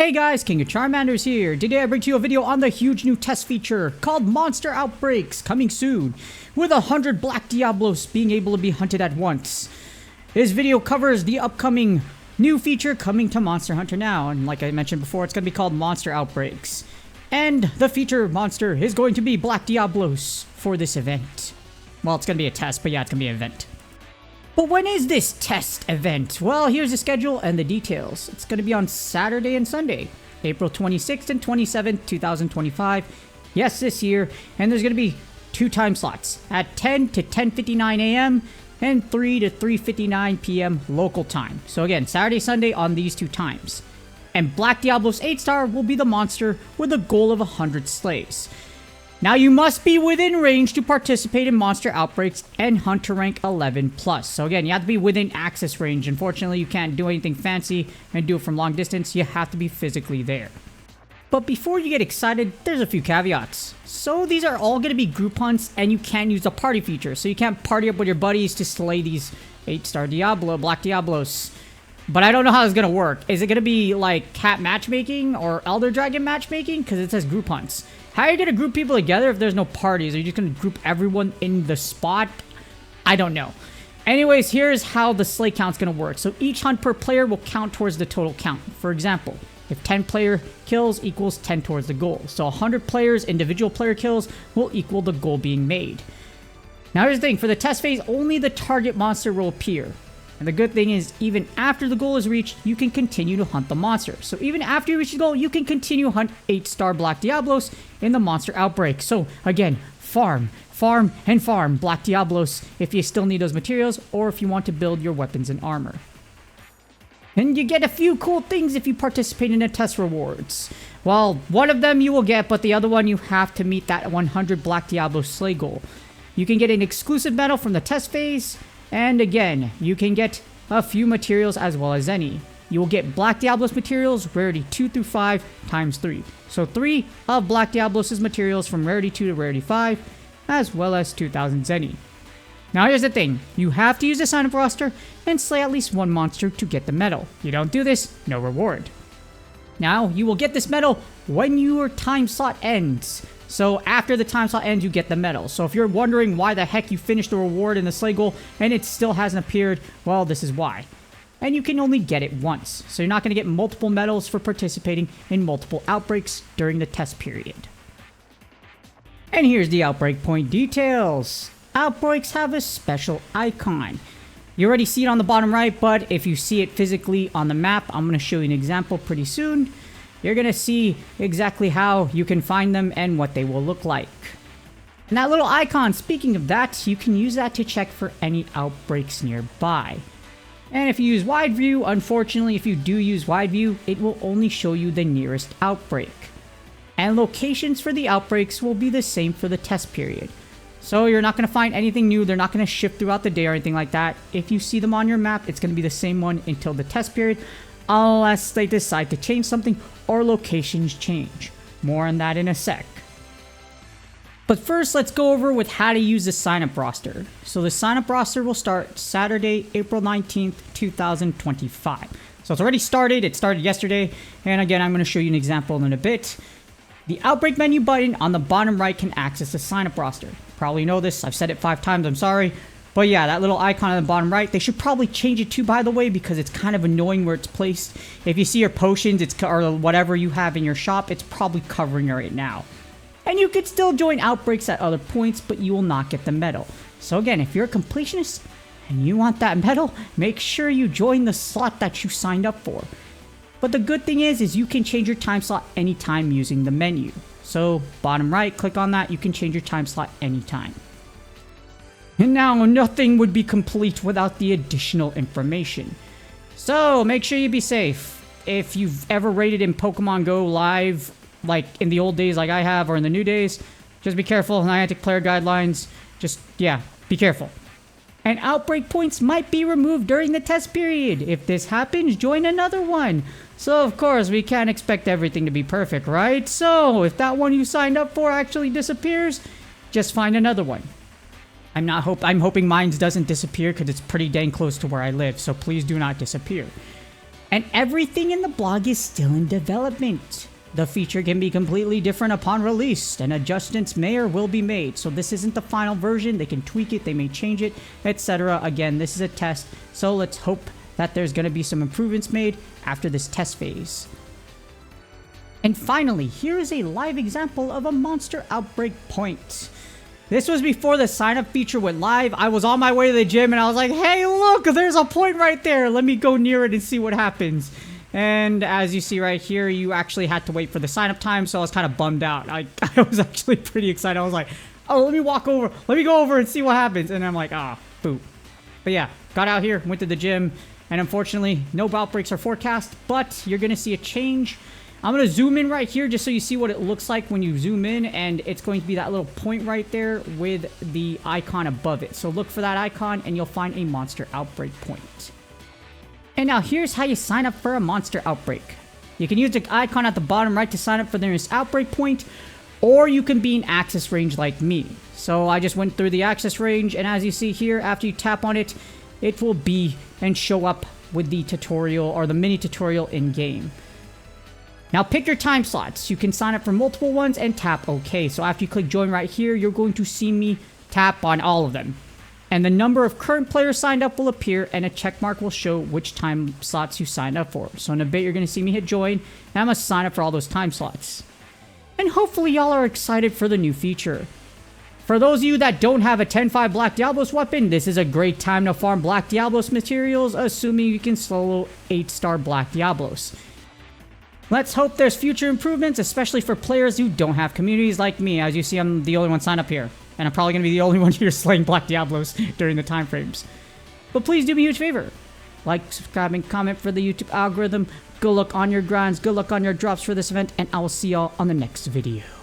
Hey guys, King of Charmanders here. Today I bring to you a video on the huge new test feature called Monster Outbreaks, coming soon, with 100 Black Diablos being able to be hunted at once. This video covers the upcoming new feature coming to Monster Hunter now, and like I mentioned before, it's going to be called Monster Outbreaks. And the feature monster is going to be Black Diablos for this event. Well, it's going to be a test, but yeah, it's going to be an event. But when is this test event? Well, here's the schedule and the details. It's going to be on Saturday and Sunday, April 26th and 27th, 2025. Yes, this year. And there's going to be 2 time slots at 10 to 10:59 a.m. and 3 to 3:59 p.m. local time. So again, Saturday, Sunday on these 2 times. And Black Diablos 8-star will be the monster with a goal of 100 slays. Now you must be within range to participate in Monster Outbreaks and hunt to rank 11+. So again, you have to be within access range. Unfortunately, you can't do anything fancy and do it from long distance. You have to be physically there. But before you get excited, there's a few caveats. So these are all going to be group hunts and you can't use the party feature. So you can't party up with your buddies to slay these 8-star Black Diablos. But I don't know how it's going to work. Is it going to be like cat matchmaking or Elder Dragon matchmaking? Because it says group hunts. How are you going to group people together if there's no parties? Are you just going to group everyone in the spot? I don't know. Anyways, here's how the slay count's going to work. So each hunt per player will count towards the total count. For example, if 10 player kills equals 10 towards the goal. So 100 players, individual player kills will equal the goal being made. Now here's the thing. For the test phase, only the target monster will appear. And the good thing is, even after the goal is reached, you can continue to hunt the monster. So even after you reach the goal, you can continue to hunt 8-star Black Diablos in the Monster Outbreak. So again, farm, and farm Black Diablos if you still need those materials or if you want to build your weapons and armor. And you get a few cool things if you participate in the test rewards. Well, one of them you will get, but the other one you have to meet that 100 Black Diablo slay goal. You can get an exclusive medal from the test phase. And again, you can get a few materials as well as any. You will get Black Diablos materials, rarity 2 through 5 times 3. So 3 of Black Diablos' materials from rarity 2 to rarity 5, as well as 2,000 Zenny. Now here's the thing, you have to use the sign-up roster and slay at least 1 monster to get the medal. If you don't do this, no reward. Now, you will get this medal when your time slot ends. So after the time slot ends, you get the medal. So if you're wondering why the heck you finished the reward in the slay goal and it still hasn't appeared, well, this is why. And you can only get it once. So you're not going to get multiple medals for participating in multiple outbreaks during the test period. And here's the outbreak point details. Outbreaks have a special icon. You already see it on the bottom right, but if you see it physically on the map, I'm going to show you an example pretty soon. You're going to see exactly how you can find them and what they will look like. And that little icon, speaking of that, you can use that to check for any outbreaks nearby. And if you use wide view, unfortunately, if you do use wide view, it will only show you the nearest outbreak. And locations for the outbreaks will be the same for the test period. So you're not going to find anything new. They're not going to shift throughout the day or anything like that. If you see them on your map, it's going to be the same one until the test period, unless they decide to change something or locations change. More on that in a sec. But first, let's go over with how to use the sign-up roster. So the sign-up roster will start Saturday, April 19th, 2025. So it's already started. It started yesterday. And again, I'm going to show you an example in a bit. The Outbreak menu button on the bottom right can access the sign-up roster. Probably know this. I've said it 5 times. I'm sorry. But yeah, that little icon on the bottom right, they should probably change it too, by the way, because it's kind of annoying where it's placed. If you see your potions or whatever you have in your shop, it's probably covering it right now. And you could still join outbreaks at other points, but you will not get the medal. So again, if you're a completionist and you want that medal, make sure you join the slot that you signed up for. But the good thing is you can change your time slot anytime using the menu. So bottom right, click on that, you can change your time slot anytime. And now, nothing would be complete without the additional information. So, make sure you be safe. If you've ever raided in Pokemon Go live, like in the old days like I have, or in the new days, just be careful. Niantic player guidelines, yeah, be careful. And outbreak points might be removed during the test period. If this happens, join another one. So, of course, we can't expect everything to be perfect, right? So, if that one you signed up for actually disappears, just find another one. I'm hoping mine doesn't disappear because it's pretty dang close to where I live, so please do not disappear. And everything in the blog is still in development. The feature can be completely different upon release, and adjustments may or will be made. So this isn't the final version. They can tweak it, they may change it, etc. Again, this is a test, so let's hope that there's going to be some improvements made after this test phase. And finally, here is a live example of a Monster Outbreak point. This was before the sign-up feature went live. I was on my way to the gym and I was like, hey, look, there's a point right there. Let me go near it and see what happens. And as you see right here, you actually had to wait for the sign-up time, so I was kind of bummed out. I was actually pretty excited. I was like, oh, let me walk over. Let me go over and see what happens. And I'm like, ah, boop. But yeah, got out here, went to the gym, and unfortunately, no outbreaks are forecast, but you're going to see a change. I'm going to zoom in right here just so you see what it looks like when you zoom in, and it's going to be that little point right there with the icon above it. So look for that icon, and you'll find a Monster Outbreak point. And now here's how you sign up for a Monster Outbreak. You can use the icon at the bottom right to sign up for the nearest outbreak point, or you can be in access range like me. So I just went through the access range, and as you see here, after you tap on it, it will be and show up with the tutorial or the mini tutorial in game. Now pick your time slots. You can sign up for multiple ones and tap OK. So after you click join right here, you're going to see me tap on all of them. And the number of current players signed up will appear, and a check mark will show which time slots you signed up for. So in a bit, you're going to see me hit join, and I must sign up for all those time slots. And hopefully y'all are excited for the new feature. For those of you that don't have a 10-5 Black Diablos weapon, this is a great time to farm Black Diablos materials, assuming you can solo 8-star Black Diablos. Let's hope there's future improvements, especially for players who don't have communities like me. As you see, I'm the only one signed up here. And I'm probably going to be the only one here slaying Black Diablos during the time frames. But please do me a huge favor. Like, subscribe, and comment for the YouTube algorithm. Good luck on your grinds. Good luck on your drops for this event. And I will see y'all on the next video.